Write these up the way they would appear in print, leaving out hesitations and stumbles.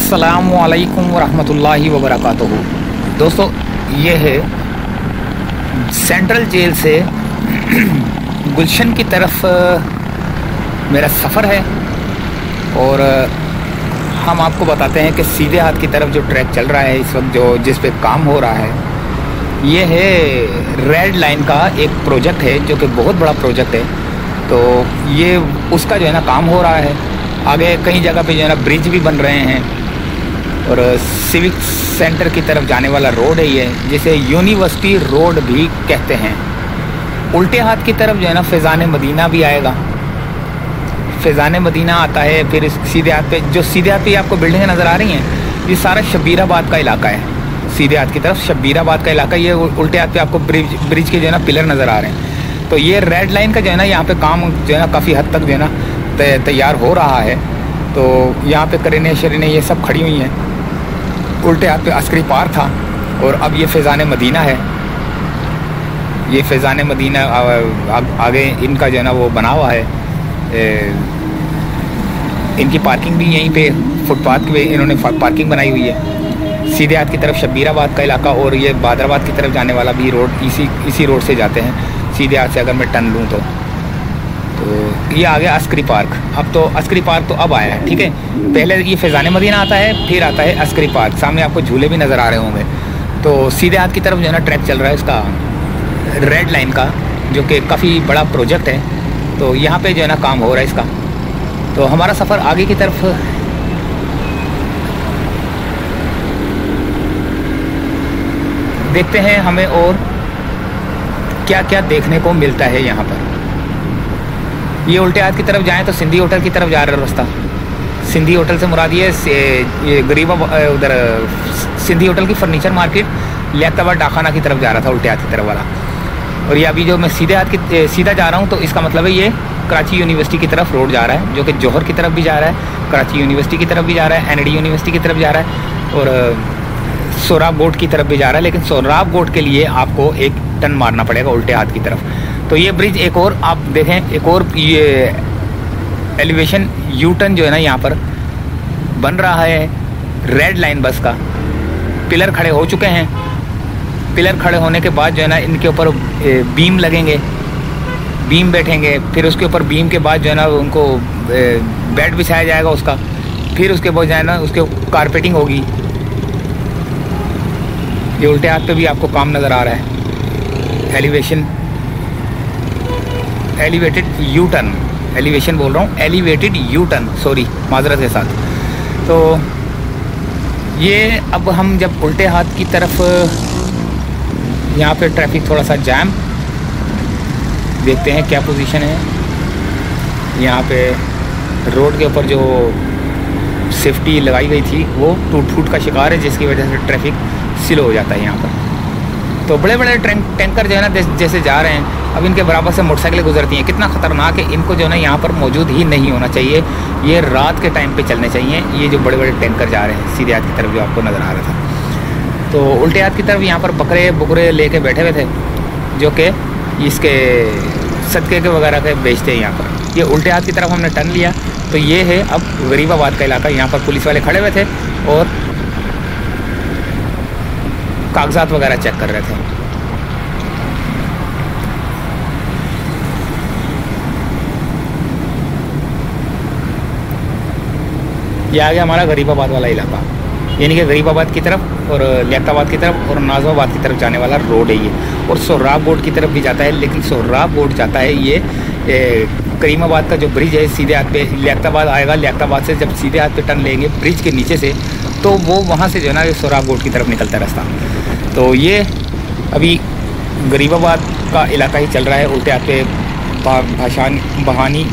अस्सलामुअलैकुम वरहमतुल्लाहि वबरकातुहू। दोस्तों, ये है सेंट्रल जेल से गुलशन की तरफ मेरा सफ़र है और हम आपको बताते हैं कि सीधे हाथ की तरफ जो ट्रैक चल रहा है इस वक्त, जो जिस पे काम हो रहा है, ये है रेड लाइन का एक प्रोजेक्ट है जो कि बहुत बड़ा प्रोजेक्ट है। तो ये उसका जो है ना काम हो रहा है। आगे कई जगह पे जो है ना ब्रिज भी बन रहे हैं और सिविक सेंटर की तरफ जाने वाला रोड है ये, जिसे यूनिवर्सिटी रोड भी कहते हैं। उल्टे हाथ की तरफ जो है ना फैज़ान मदीना भी आएगा। फैज़ान मदीना आता है, फिर सीधे हाथ पे जो सीधे हाथ पे आपको बिल्डिंगें नज़र आ रही हैं, ये सारा शब्बीराबाद का इलाका है। सीधे हाथ की तरफ शब्बीराबाद का इलाका, ये उल्टे हाथ पे आपको ब्रिज के जो है ना पिलर नज़र आ रहे हैं। तो ये रेड लाइन का जो है ना यहाँ पे काम जो है ना काफ़ी हद तक जो है ना तैयार हो रहा है। तो यहाँ पे करेने शरीने ये सब खड़ी हुई हैं। उल्टे हाथ पे अस्करी पार्क था और अब ये फैज़ान मदीना है। ये फैज़ान मदीना आगे इनका जो है ना वो बना हुआ है। इनकी पार्किंग भी यहीं पे फुटपाथ पे इन्होंने पार्किंग बनाई हुई है। सीधे हाथ की तरफ शब्बीराबाद का इलाका और ये बादराबाद की तरफ जाने वाला भी रोड इसी रोड से जाते हैं। सीधे हाथ से अगर मैं टर्न लूँ तो ये आ गया अस्करी पार्क। अब तो अस्करी पार्क तो अब आया है, ठीक है। पहले ये फैज़ान मदीना आता है, फिर आता है अस्करी पार्क। सामने आपको झूले भी नज़र आ रहे होंगे। तो सीधे हाथ की तरफ जो है ना ट्रैक चल रहा है इसका, रेड लाइन का, जो कि काफ़ी बड़ा प्रोजेक्ट है। तो यहाँ पे जो है ना काम हो रहा है इसका। तो हमारा सफ़र आगे की तरफ देखते हैं हमें और क्या क्या देखने को मिलता है यहाँ पर। ये उल्टे हाथ की तरफ जाएं तो सिंधी होटल की तरफ जा रहा है रास्ता। सिंधी होटल से मुराद ये गरीबा उधर सिंधी होटल की फर्नीचर मार्केट लियाकताबाद डाखाना की तरफ जा रहा था, उल्टे हाथ की तरफ वाला। और ये अभी जो मैं सीधा जा रहा हूँ, तो इसका मतलब है ये कराची यूनिवर्सिटी की तरफ रोड जा रहा है, जो कि जौहर की तरफ भी जा रहा है, कराची यूनिवर्सिटी की तरफ भी जा रहा है, एनडी यूनिवर्सिटी की तरफ जा रहा है और सोहराब बोर्ड की तरफ भी जा रहा है। लेकिन सोहराब बोर्ड के लिए आपको एक टर्न मारना पड़ेगा उल्टे हाथ की तरफ। तो ये ब्रिज एक और आप देखें, एक और ये एलिवेशन यू टर्न जो है ना यहाँ पर बन रहा है रेड लाइन बस का। पिलर खड़े हो चुके हैं। पिलर खड़े होने के बाद जो है ना इनके ऊपर बीम लगेंगे, बीम बैठेंगे, फिर उसके ऊपर बीम के बाद जो है ना उनको बेड बिछाया जाएगा उसका, फिर उसके बाद जो है ना उसके कारपेटिंग होगी। ये उल्टे हाथ पे भी आपको काम नज़र आ रहा है। एलिवेटेड यू टर्न, एलिवेशन बोल रहा हूँ, एलिवेटेड यू टर्न, सॉरी, माजरत के साथ। तो ये अब हम जब उल्टे हाथ की तरफ, यहाँ पे ट्रैफिक थोड़ा सा जैम, देखते हैं क्या पोजीशन है। यहाँ पे रोड के ऊपर जो सेफ्टी लगाई गई थी वो टूट फूट का शिकार है, जिसकी वजह से ट्रैफिक स्लो हो जाता है यहाँ पर। तो बड़े बड़े टैंकर जो है ना जैसे जा रहे हैं, अब इनके बराबर से मोटरसाइकिलें गुजरती हैं। कितना ख़तरनाक है, इनको जो है ना यहाँ पर मौजूद ही नहीं होना चाहिए। ये रात के टाइम पे चलने चाहिए। ये जो बड़े बड़े टैंकर जा रहे हैं सीधे हाथ की तरफ, जो आपको नज़र आ रहा था। तो उल्टे हाथ की तरफ यहाँ पर बकरे बुकरे लेके बैठे हुए थे, जो कि इसके सदके के वगैरह के बेचते हैं यहाँ पर। ये उल्टे हाथ की तरफ हमने टर्न लिया। तो ये है अब गरीबाबाद का इलाका। यहाँ पर पुलिस वाले खड़े हुए थे और कागजात वगैरह चेक कर रहे थे। ये आ गया हमारा गरीबाबाद वाला इलाका, यानी कि गरीबाबाद की तरफ और लियाकताबाद की तरफ और नाज़िमाबाद की तरफ जाने वाला रोड है ये। और सोहराब बोर्ड की तरफ भी जाता है, लेकिन सोहराब बोर्ड जाता है ये करीमाबाद का जो ब्रिज है सीधे हाथ पे लियाकताबाद आएगा। लियाकताबाद से जब सीधे हाथ पे टर्न लेंगे ब्रिज के नीचे से, तो वो वहाँ से जो है ना सोहराब बोर्ड की तरफ निकलता है रास्ता। तो ये अभी गरीबाबाद का इलाका ही चल रहा है। उल्टे हाथ पे बहानी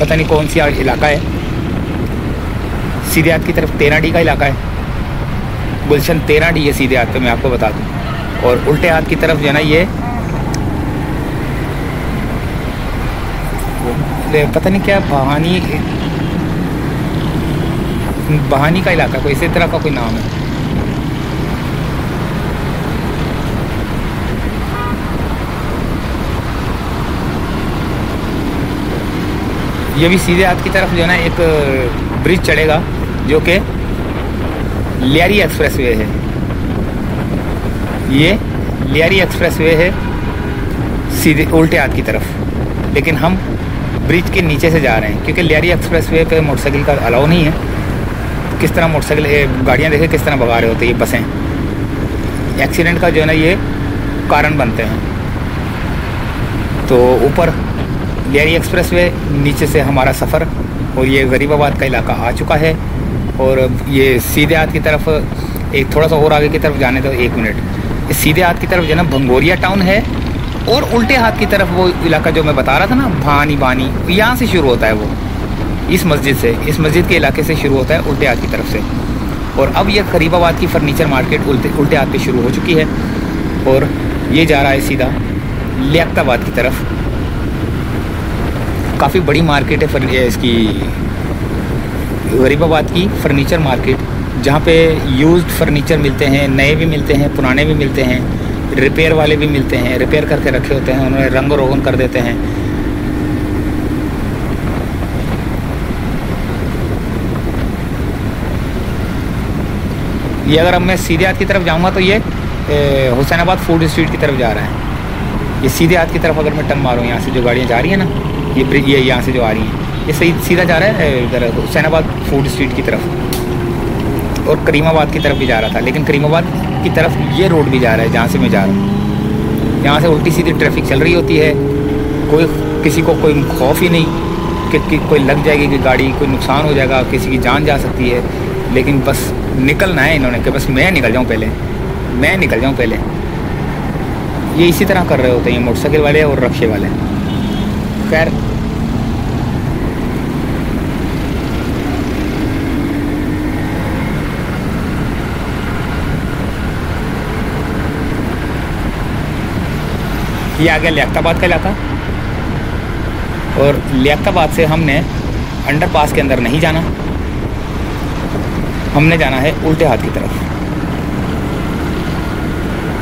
पता नहीं कौन सी इलाका है। सीधे हाथ की तरफ 13D का इलाका है। गुलशन 13D है सीधे हाथ पे, मैं आपको बता दूँ। और उल्टे हाथ की तरफ जो है ना ये पता नहीं क्या बहानी का इलाका, कोई इसी तरह का कोई नाम है। ये भी सीधे हाथ की तरफ जो है ना एक ब्रिज चढ़ेगा, जो कि लियारी एक्सप्रेसवे है, ये लियारी एक्सप्रेसवे है सीधे उल्टे हाथ की तरफ। लेकिन हम ब्रिज के नीचे से जा रहे हैं क्योंकि लियारी एक्सप्रेसवे पे मोटरसाइकिल का अलाउ नहीं है। किस तरह मोटरसाइकिल गाड़ियाँ देखे किस तरह भगा रहे होते हैं ये बसें, एक्सीडेंट का जो है ना ये कारण बनते हैं। तो ऊपर लियारी एक्सप्रेसवे, नीचे से हमारा सफ़र, और ये गरीबाबाद का इलाका आ चुका है। और ये सीधे हाथ की तरफ एक थोड़ा सा और आगे की तरफ जाने दो, 1 मिनट। सीधे हाथ की तरफ जो है ना भंगोरिया टाउन है, और उल्टे हाथ की तरफ वो इलाका जो मैं बता रहा था ना भानी बानी, यहाँ से शुरू होता है वो, इस मस्जिद से, इस मस्जिद के इलाके से शुरू होता है उल्टे हाथ की तरफ से। और अब ये गरीबाबाद की फर्नीचर मार्केट उल्टे हाथ पे शुरू हो चुकी है, और ये जा रहा है सीधा लियाकताबाद की तरफ। काफ़ी बड़ी मार्केट है इसकी, गरीबाबाद की फर्नीचर मार्केट, जहाँ पे यूज्ड फर्नीचर मिलते हैं, नए भी मिलते हैं, पुराने भी मिलते हैं, रिपेयर वाले भी मिलते हैं, रिपेयर करके रखे होते हैं, उन्हें रंग रोगन कर देते हैं। ये अगर अब मैं सीधे हाथ की तरफ जाऊँगा तो ये हुसैनाबाद फूड स्ट्रीट की तरफ जा रहा है। ये सीधे हाथ की तरफ अगर मैं टर्न मारूँ, यहाँ से जो गाड़ियाँ जा रही हैं ना, ये यहाँ से जो आ रही हैं, ये सही सीधा जा रहा है इधर हुसैनाबाद फूड स्ट्रीट की तरफ, और करीमाबाद की तरफ भी जा रहा था। लेकिन करीमाबाद की तरफ ये रोड भी जा रहा है जहाँ से मैं जा रहा हूँ। यहाँ से उल्टी सीधी ट्रैफिक चल रही होती है, किसी को कोई खौफ ही नहीं कि कोई लग जाएगी, कि गाड़ी कोई नुकसान हो जाएगा, किसी की जान जा सकती है। लेकिन बस निकलना है इन्होंने, कि बस मैं निकल जाऊँ पहले, मैं निकल जाऊँ पहले। ये इसी तरह कर रहे होते हैं मोटरसाइकिल वाले और रक्शे वाले। खैर, ये आ गया लियाकताबाद का इलाका, और लियाकताबाद से हमने अंडरपास के अंदर नहीं जाना, हमने जाना है उल्टे हाथ की तरफ।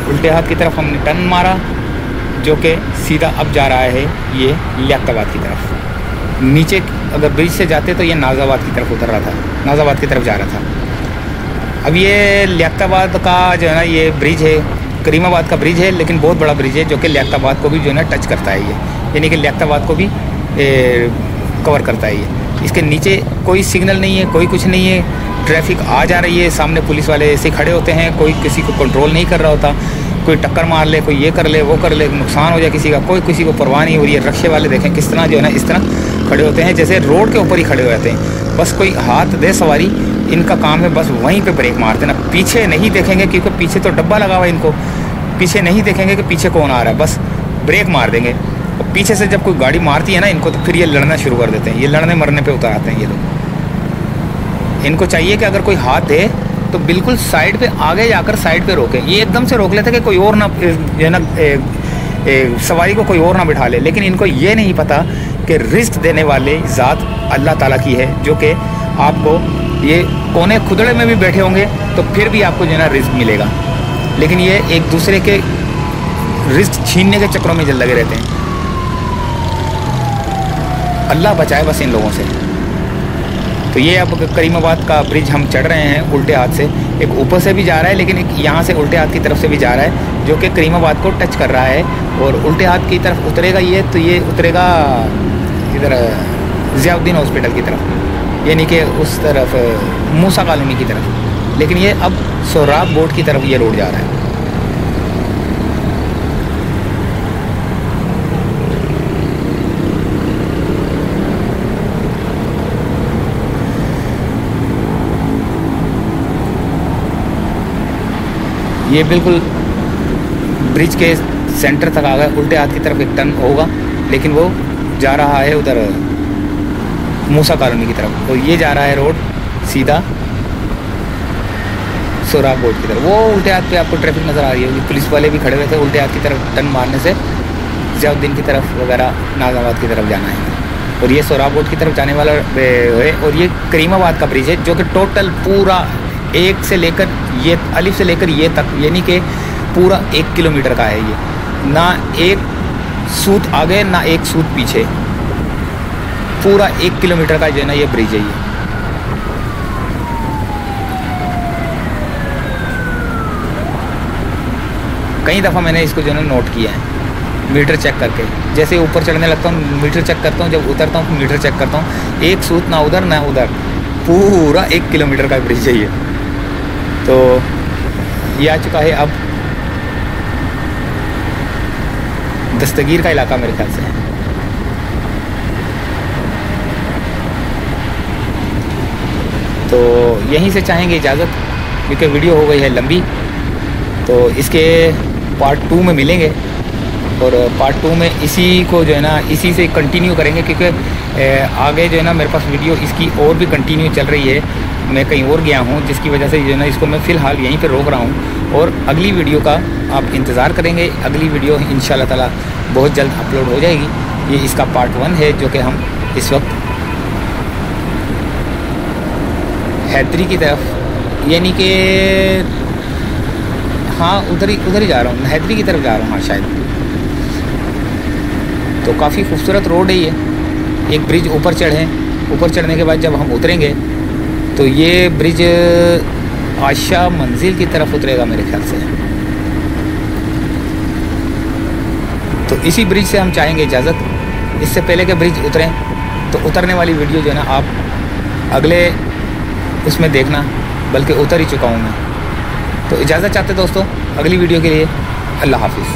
उल्टे हाथ की तरफ हमने टर्न मारा, जो कि सीधा अब जा रहा है ये लियाकताबाद की तरफ। नीचे अगर ब्रिज से जाते तो ये नाज़ाबाद की तरफ उतर रहा था, नाज़ाबाद की तरफ जा रहा था। अब ये लियाकताबाद का जो है ना ये ब्रिज है, करीमाबाद का ब्रिज है, लेकिन बहुत बड़ा ब्रिज है, जो कि लियाकताबाद को भी जो है ना टच करता है ये, यानी कि लियाकताबाद को भी कवर करता है ये। इसके नीचे कोई सिग्नल नहीं है, कोई कुछ नहीं है, ट्रैफिक आ जा रही है, सामने पुलिस वाले ऐसे खड़े होते हैं, कोई किसी को कंट्रोल नहीं कर रहा होता, कोई टक्कर मार ले, कोई ये कर ले, वो कर ले, नुकसान हो जाए किसी का, कोई किसी को परवाह नहीं हो रही है। रक्शे वाले देखें किस तरह जो है ना इस तरह खड़े होते हैं, जैसे रोड के ऊपर ही खड़े हो जाते हैं। बस कोई हाथ दे सवारी, इनका काम है बस वहीं पे ब्रेक मार देना, पीछे नहीं देखेंगे, क्योंकि पीछे तो डब्बा लगा हुआ है, इनको पीछे नहीं देखेंगे कि पीछे कौन आ रहा है, बस ब्रेक मार देंगे। और पीछे से जब कोई गाड़ी मारती है ना इनको, तो फिर ये लड़ना शुरू कर देते हैं, ये लड़ने मरने पे उतर आते हैं ये लोग। इनको चाहिए कि अगर कोई हाथ दे तो बिल्कुल साइड पे आगे जाकर साइड पे रोके। ये एकदम से रोक लेते कि कोई और ना जो है ना सवारी को कोई और ना बिठा ले। लेकिन इनको ये नहीं पता कि रिस्क देने वाले ज़ात अल्लाह ताला की है, जो कि आपको ये कोने खुदड़े में भी बैठे होंगे तो फिर भी आपको जो है ना रिस्क मिलेगा। लेकिन ये एक दूसरे के रिस्क छीनने के चक्रों में लगे रहते हैं। अल्लाह बचाए बस इन लोगों से। तो ये अब करीमाबाद का ब्रिज हम चढ़ रहे हैं उल्टे हाथ से, एक ऊपर से भी जा रहा है, लेकिन एक यहाँ से उल्टे हाथ की तरफ से भी जा रहा है, जो कि करीमाबाद को टच कर रहा है। और उल्टे हाथ की तरफ उतरेगा ये, तो ये उतरेगा इधर ज़ियाउद्दीन हॉस्पिटल की तरफ, यानी कि उस तरफ मूसा कॉलोनी की तरफ। लेकिन ये अब सोहराब बोट की तरफ ये रोड जा रहा है। ये बिल्कुल ब्रिज के सेंटर तक आ गया। उल्टे हाथ की तरफ एक टर्न होगा, लेकिन वो जा रहा है उधर मूसा कॉलोनी की तरफ। और ये जा रहा है रोड सीधा सोहराब बोट की तरफ। वो उल्टे हाथ पे आपको ट्रैफिक नज़र आ रही होगी, पुलिस वाले भी खड़े हुए थे। उल्टे हाथ की तरफ टर्न मारने से ज़ियाउद्दीन की तरफ वगैरह नाज़ाबाद की तरफ जाना है। और ये सोहराब बोट की तरफ जाने वाला है। और ये करीमाबाद का ब्रिज है, जो कि टोटल पूरा एक से लेकर ये अलिफ से लेकर ये तक, यानी कि पूरा 1 किलोमीटर का है। ये ना एक सूत आगे ना एक सूत पीछे, पूरा 1 किलोमीटर का जो है ना ये ब्रिज है ये। कई दफ़ा मैंने इसको जो है ना नोट किया है, मीटर चेक करके। जैसे ऊपर चढ़ने लगता हूँ मीटर चेक करता हूँ, जब उतरता हूँ मीटर चेक करता हूँ। एक सूत ना उधर ना उधर, पूरा 1 किलोमीटर का ब्रिज है ये। तो ये आ चुका है अब दस्तगीर का इलाका मेरे ख्याल से। तो यहीं से चाहेंगे इजाज़त, क्योंकि वीडियो हो गई है लंबी। तो इसके पार्ट 2 में मिलेंगे, और पार्ट 2 में इसी को जो है ना इसी से कंटिन्यू करेंगे, क्योंकि आगे जो है ना मेरे पास वीडियो इसकी और भी कंटिन्यू चल रही है। मैं कहीं और गया हूँ, जिसकी वजह से जो है ना इसको मैं फ़िलहाल यहीं पे रोक रहा हूँ। और अगली वीडियो का आप इंतज़ार करेंगे। अगली वीडियो इंशाल्लाह ताला बहुत जल्द अपलोड हो जाएगी। ये इसका पार्ट 1 है, जो कि हम इस वक्त हैदरी की तरफ, यानी कि हाँ उधर ही जा रहा हूँ, हैदरी की तरफ जा रहा हूँ। हाँ शायद। तो काफ़ी खूबसूरत रोड है ये। एक ब्रिज ऊपर चढ़ने के बाद जब हम उतरेंगे तो ये ब्रिज आशा मंजिल की तरफ उतरेगा मेरे ख्याल से। तो इसी ब्रिज से हम चाहेंगे इजाज़त। इससे पहले कि ब्रिज उतरें तो उतरने वाली वीडियो जो है ना आप अगले उसमें देखना, बल्कि उतर ही चुका हूँ मैं। तो इजाज़त चाहते दोस्तों अगली वीडियो के लिए। अल्लाह हाफिज़।